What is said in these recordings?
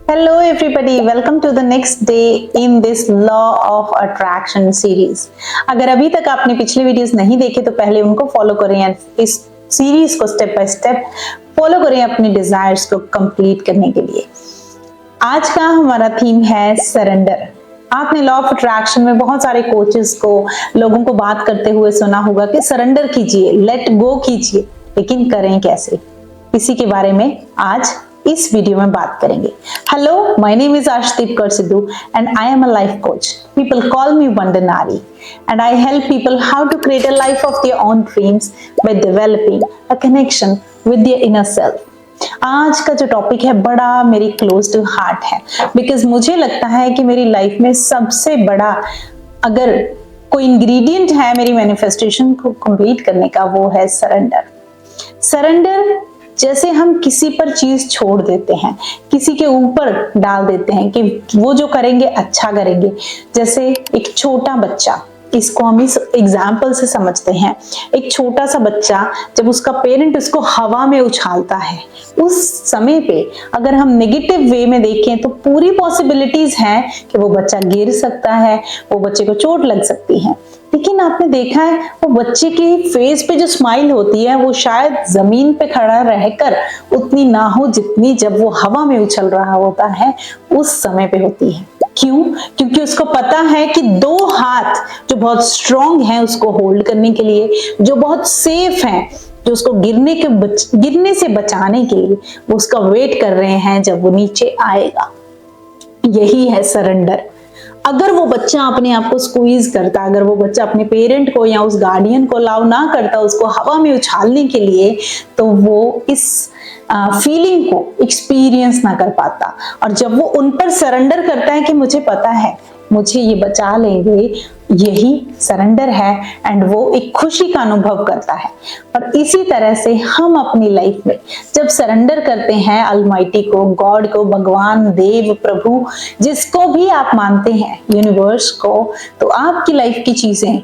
Hello everybody, welcome to the next day in this Law of Attraction series. अगर अभी तक आपने पिछले वीडियोस नहीं देखे तो पहले उनको फॉलो करें एंड इस सीरीज को स्टेप बाय स्टेप फॉलो करें अपने डिजायर्स को कंप्लीट करने के लिए। आज का हमारा थीम है सरेंडर। आपने लॉ ऑफ अट्रैक्शन में बहुत सारे कोचेस को, लोगों को बात करते हुए सुना होगा कि सरेंडर कीजिए, लेट गो कीजिए, लेकिन करें कैसे? इसी के बारे में आज इस वीडियो में बात करेंगे। Hello, my name is Ashdeep Kaur Sidhu and I am a life coach. People call me वंदनारी and I help people how to create a life of their own dreams by developing a connection with their inner self. आज का जो topic है बड़ा मेरी close to heart है, because मुझे लगता है कि मेरी लाइफ में सबसे बड़ा अगर कोई इंग्रेडिएंट है मेरी मैनिफेस्टेशन को कंप्लीट करने का, वो है सरेंडर। सरेंडर जैसे हम किसी पर चीज छोड़ देते हैं, किसी के ऊपर डाल देते हैं कि वो जो करेंगे अच्छा करेंगे। जैसे एक छोटा बच्चा, इसको हम इस एग्जाम्पल से समझते हैं। एक छोटा सा बच्चा जब उसका पेरेंट उसको हवा में उछालता है, उस समय पे अगर हम नेगेटिव वे में देखें तो पूरी पॉसिबिलिटीज हैं कि वो बच्चा गिर सकता है, वो बच्चे को चोट लग सकती है। लेकिन आपने देखा है वो बच्चे की फेस पे जो स्माइल होती है वो शायद जमीन पे खड़ा रहकर उतनी ना हो जितनी जब वो हवा में उछल रहा होता है उस समय पे होती है। क्यों? क्योंकि उसको पता है कि दो हाथ जो बहुत स्ट्रॉन्ग हैं उसको होल्ड करने के लिए, जो बहुत सेफ हैं, जो उसको गिरने से बचाने के लिए वो उसका वेट कर रहे हैं जब वो नीचे आएगा। यही है सरेंडर। अगर वो बच्चा अपने आप को स्क्वीज करता, अगर वो बच्चा अपने पेरेंट को या उस गार्डियन को अलाउ ना करता उसको हवा में उछालने के लिए, तो वो इस फीलिंग को एक्सपीरियंस ना कर पाता। और जब वो उन पर सरेंडर करता है कि मुझे पता है मुझे ये बचा लेंगे, यही सरेंडर है, एंड वो एक खुशी का अनुभव करता है। और इसी तरह से हम अपनी लाइफ में जब सरेंडर करते हैं अलमाइटी को, गॉड को, भगवान, देव, प्रभु, जिसको भी आप मानते हैं, यूनिवर्स को, तो आपकी लाइफ की चीजें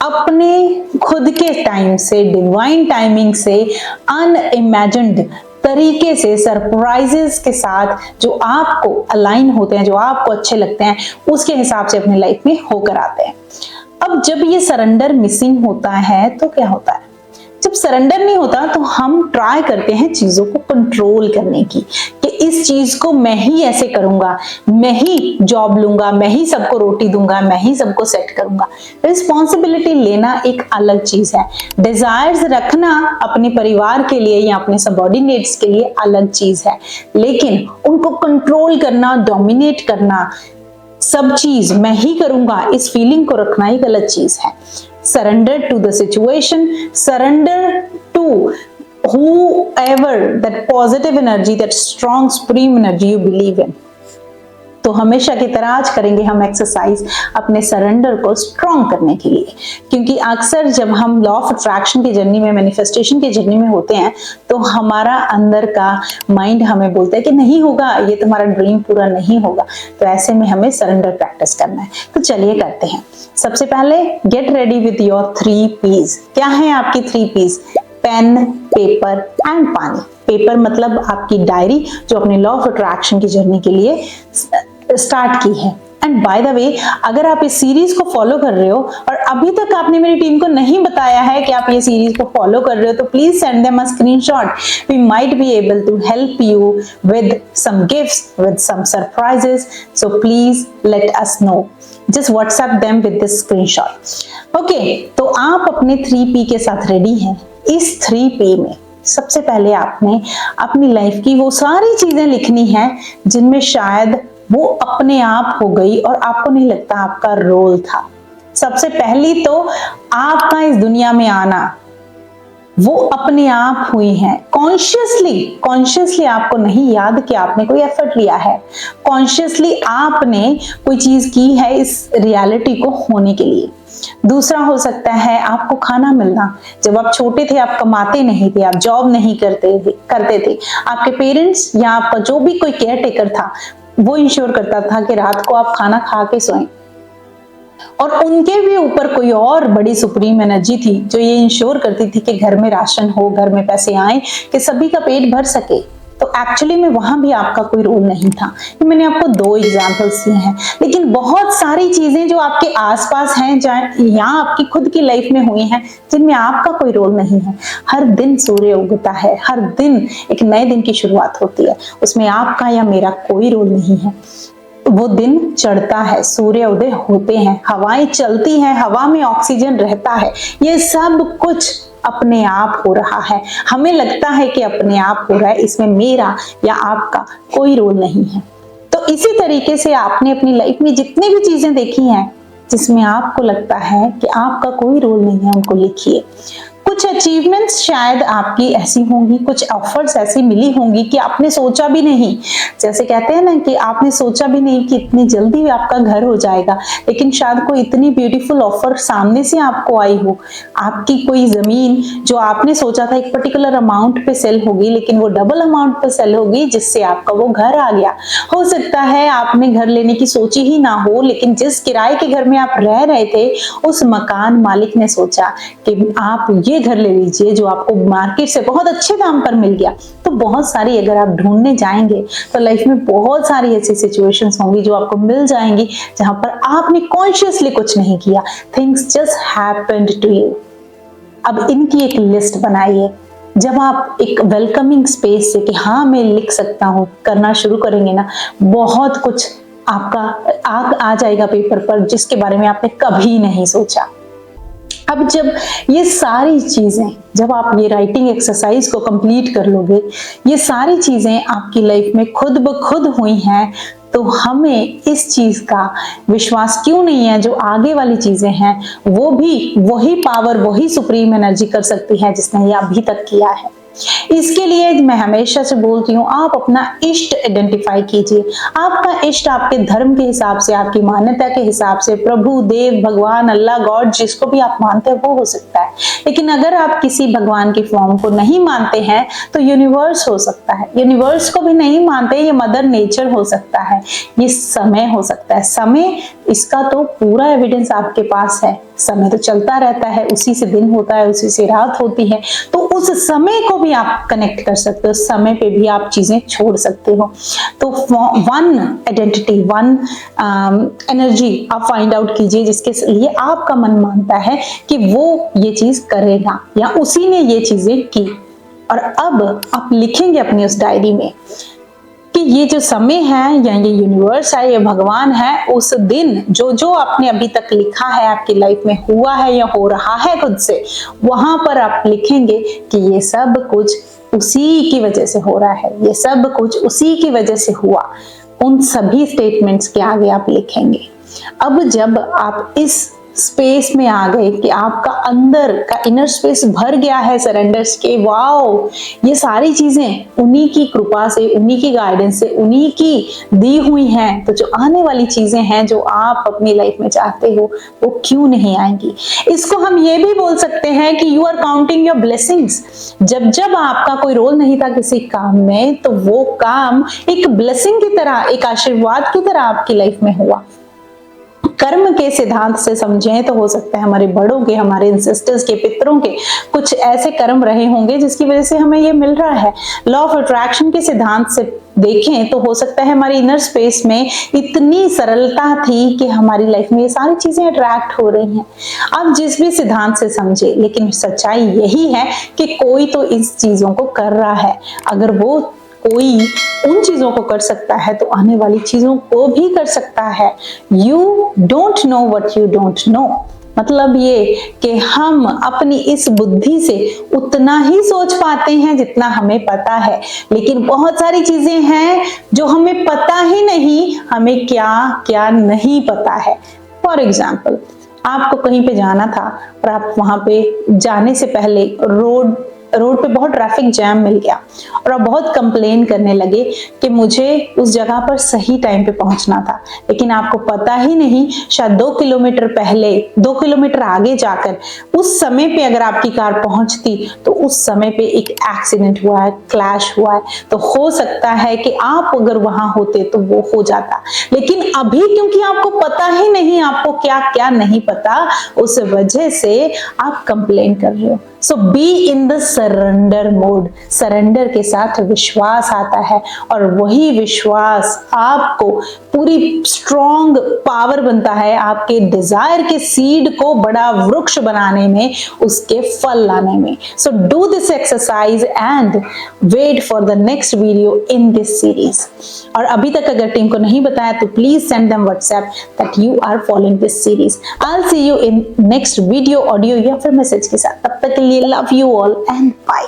अपने खुद के टाइम से, डिवाइन टाइमिंग से, अनइमेजिन्ड तरीके से, सरप्राइजेस के साथ जो आपको अलाइन होते हैं, जो आपको अच्छे लगते हैं, उसके हिसाब से अपनी लाइफ में होकर आते हैं। अब जब ये सरेंडर मिसिंग होता है तो क्या होता है? जब सरेंडर नहीं होता तो हम ट्राई करते हैं चीजों को कंट्रोल करने की, कि इस चीज को मैं ही ऐसे करूंगा, मैं ही जॉब लूंगा, मैं ही सबको रोटी दूंगा, मैं ही सबको सेट करूंगा। रिस्पॉन्सिबिलिटी लेना एक अलग चीज है, डिजायर्स रखना अपने परिवार के लिए या अपने सबऑर्डिनेट्स के लिए अलग चीज है, लेकिन उनको कंट्रोल करना, डोमिनेट करना, सब चीज मैं ही करूंगा, इस फीलिंग को रखना ही गलत चीज है। Surrender to the situation, surrender to whoever that positive energy, that strong supreme energy you believe in. तो हमेशा की तरह आज करेंगे हम एक्सरसाइज अपने सरेंडर को स्ट्रॉन्ग करने के लिए, क्योंकि अक्सर जब हम लॉ ऑफ अट्रैक्शन की जर्नी में, मैनिफेस्टेशन की जर्नी में होते हैं तो हमारा अंदर का माइंड हमें बोलता है कि नहीं होगा, ये तुम्हारा ड्रीम पूरा नहीं होगा। तो ऐसे में हमें सरेंडर प्रैक्टिस करना है। तो चलिए करते हैं। सबसे पहले get ready with your 3 P's। क्या है आपकी 3 P's? पेन, पेपर एंड पानी। पेपर मतलब आपकी डायरी जो अपने लॉ ऑफ अट्रैक्शन की जर्नी के लिए स्टार्ट की है। एंड बाय द वे, अगर आप इस सीरीज को फॉलो कर रहे हो और अभी तक आपने मेरी टीम को नहीं बताया है कि आप ये सीरीज को फॉलो कर रहे हो, तो please send them a screenshot. We might be able to help you with some gifts, with some surprises, so please let us know. Just WhatsApp them with this screenshot. Okay, तो आप अपने 3P के साथ ready हैं। इस 3P में सबसे पहले आपने अपनी लाइफ की वो सारी चीजें लिखनी है जिनमें शायद वो अपने आप हो गई और आपको नहीं लगता आपका रोल था। सबसे पहली तो आपका इस दुनिया में आना, वो अपने आप हुई हैं। कॉन्शियसली आपको नहीं याद कि आपने कोई एफर्ट लिया है, कॉन्शियसली आपने कोई चीज की है इस रियलिटी को होने के लिए। दूसरा हो सकता है आपको खाना मिलना। जब आप छोटे थे आप कमाते नहीं थे, आप जॉब नहीं करते थे, आपके पेरेंट्स या आपका जो भी कोई केयर टेकर था वो इंश्योर करता था कि रात को आप खाना खा के सोएं। और उनके भी ऊपर कोई और बड़ी सुप्रीम एनर्जी थी जो ये इंश्योर करती थी कि घर में राशन हो, घर में पैसे आए, कि सभी का पेट भर सके। तो एक्चुअली में वहां भी आपका कोई रोल नहीं था। मैंने आपको 2 एग्जांपल्स दिए हैं, लेकिन बहुत सारी चीजें जो आपके आसपास हैं या आपकी खुद की लाइफ में हुई हैं जिनमें आपका कोई रोल नहीं है। हर दिन सूर्य उगता है, हर दिन एक नए दिन की शुरुआत होती है, उसमें आपका या मेरा कोई रोल नहीं है। वो दिन चढ़ता है, सूर्य उदय होते हैं, हवाएं चलती हैं, हवा में ऑक्सीजन रहता है, ये सब कुछ अपने आप हो रहा है। हमें लगता है कि अपने आप हो रहा है, इसमें मेरा या आपका कोई रोल नहीं है। तो इसी तरीके से आपने अपनी लाइफ में जितनी भी चीजें देखी हैं जिसमें आपको लगता है कि आपका कोई रोल नहीं है, उनको लिखिए। कुछ अचीवमेंट्स शायद आपकी ऐसी होंगी, कुछ ऑफर्स ऐसी मिली होंगी कि आपने सोचा भी नहीं। जैसे कहते हैं ना कि आपने सोचा भी नहीं कि इतनी जल्दी आपका घर हो जाएगा, लेकिन शायद कोई इतनी ब्यूटीफुल ऑफर सामने से आपको आई हो। आपकी कोई जमीन जो आपने सोचा था एक पर्टिकुलर अमाउंट पे सेल होगी, लेकिन वो डबल अमाउंट पे सेल होगी, जिससे आपका वो घर आ गया। हो सकता है आपने घर लेने की सोची ही ना हो, लेकिन जिस किराए के घर में आप रह रहे थे उस मकान मालिक ने सोचा कि आप ये घर ले लीजिए जो आपको मार्केट से बहुत अच्छे दाम पर मिल गया। तो बहुत सारी अगर आप ढूंढने जाएंगे तो लाइफ में बहुत सारी ऐसी सिचुएशंस होंगी जो आपको मिल जाएंगी जहां पर आपने कॉन्शियसली कुछ नहीं किया, things just happened to you. अब इनकी एक लिस्ट बनाइए। जब आप एक वेलकमिंग स्पेस से कि हाँ मैं लिख सकता हूँ करना शुरू करेंगे ना, बहुत कुछ आपका आ जाएगा पेपर पर जिसके बारे में आपने कभी नहीं सोचा। अब जब ये सारी चीजें, जब आप ये राइटिंग एक्सरसाइज को कंप्लीट कर लोगे, ये सारी चीजें आपकी लाइफ में खुद ब खुद हुई हैं, तो हमें इस चीज का विश्वास क्यों नहीं है जो आगे वाली चीजें हैं वो भी वही पावर, वही सुप्रीम एनर्जी कर सकती है जिसने ये अभी तक किया है। इसके लिए मैं हमेशा से बोलती हूँ, आप अपना इष्ट आइडेंटिफाई कीजिए। आपका इष्ट आपके धर्म के हिसाब से, आपकी मान्यता के हिसाब से, प्रभु, देव, भगवान, अल्लाह, गॉड, जिसको भी आप मानते हैं वो हो सकता है। लेकिन अगर आप किसी भगवान की फॉर्म को नहीं मानते हैं तो यूनिवर्स हो सकता है। यूनिवर्स को भी नहीं मानते, ये मदर नेचर हो सकता है, ये समय हो सकता है। समय, इसका तो पूरा एविडेंस आपके पास है। समय तो चलता रहता है, उसी से दिन होता है, उसी से रात होती है। तो उस समय को भी आप कनेक्ट कर सकते हो, समय पे भी आप चीजें छोड़ सकते हो। तो वन आइडेंटिटी, वन एनर्जी आप फाइंड आउट कीजिए जिसके लिए आपका मन मानता है कि वो ये चीज करेगा या उसी ने ये चीजें की। और अब आप लिखेंगे अपनी उस डायरी में कि ये जो समय है या ये यूनिवर्स है, ये भगवान है, उस दिन जो जो आपने अभी तक लिखा है आपकी लाइफ में हुआ है या हो रहा है खुद से, वहां पर आप लिखेंगे कि ये सब कुछ उसी की वजह से हो रहा है, ये सब कुछ उसी की वजह से हुआ। उन सभी स्टेटमेंट्स के आगे आप लिखेंगे। अब जब आप इस स्पेस में आ गए कि आपका अंदर का इनर स्पेस भर गया है सरेंडर्स के, वाओ, ये सारी चीजें उन्हीं की कृपा से, उन्हीं की गाइडेंस से, उन्हीं की दी हुई हैं, तो जो आने वाली चीजें हैं जो आप अपनी लाइफ में चाहते हो वो क्यों नहीं आएंगी। इसको हम ये भी बोल सकते हैं कि you are counting your blessings. जब जब आपका कोई रोल नहीं था किसी काम में, तो वो काम एक ब्लेसिंग की तरह, एक आशीर्वाद की तरह आपकी लाइफ में हुआ। कर्म के सिद्धांत से समझें तो हो सकता है हमारे बड़ों के, हमारे इंसेस्टर्स के, पितरों के कुछ ऐसे कर्म रहे होंगे जिसकी वजह से हमें ये मिल रहा है। लॉ ऑफ अट्रैक्शन के सिद्धांत से देखें तो हो सकता है हमारी इनर स्पेस में इतनी सरलता थी कि हमारी लाइफ में ये सारी चीजें अट्रैक्ट हो रही हैं। आप जिस भी सिद्धांत से समझे, लेकिन सच्चाई यही है कि कोई तो इस चीजों को कर रहा है। अगर वो कोई उन चीजों को कर सकता है तो आने वाली चीजों को भी कर सकता है। You don't know what you don't know, मतलब ये कि हम अपनी इस बुद्धि से उतना ही सोच पाते हैं जितना हमें पता है, लेकिन बहुत सारी चीजें हैं जो हमें पता ही नहीं, हमें क्या क्या नहीं पता है। फॉर एग्जाम्पल, आपको कहीं पे जाना था और आप वहां पे जाने से पहले रोड पे बहुत ट्रैफिक जैम मिल गया और आप बहुत कंप्लेन करने लगे कि मुझे उस जगह पर सही टाइम पे पहुंचना था, लेकिन आपको पता ही नहीं शायद 2 किलोमीटर पहले, 2 किलोमीटर आगे जाकर उस समय पे अगर आपकी कार पहुंचती तो उस समय पे एक एक्सीडेंट हुआ है, क्लैश हुआ है। तो हो सकता है कि आप अगर वहां होते तो वो हो जाता, लेकिन अभी क्योंकि आपको पता ही नहीं, आपको क्या क्या नहीं पता, उस वजह से आप कंप्लेन कर रहे हो। So be in the surrender mode. Surrender के साथ विश्वास आता है और वही विश्वास आपको पूरी स्ट्रॉन्ग पावर बनता है आपके डिजायर के सीड को बड़ा वृक्ष बनाने में, उसके फल लाने में। So do this exercise and wait for the next video in this series. और अभी तक अगर टीम को नहीं बताया तो please send them WhatsApp that you are following this series. I will see you in next video, audio या फिर मैसेज के साथ। तब तक के लिए love you all and bye.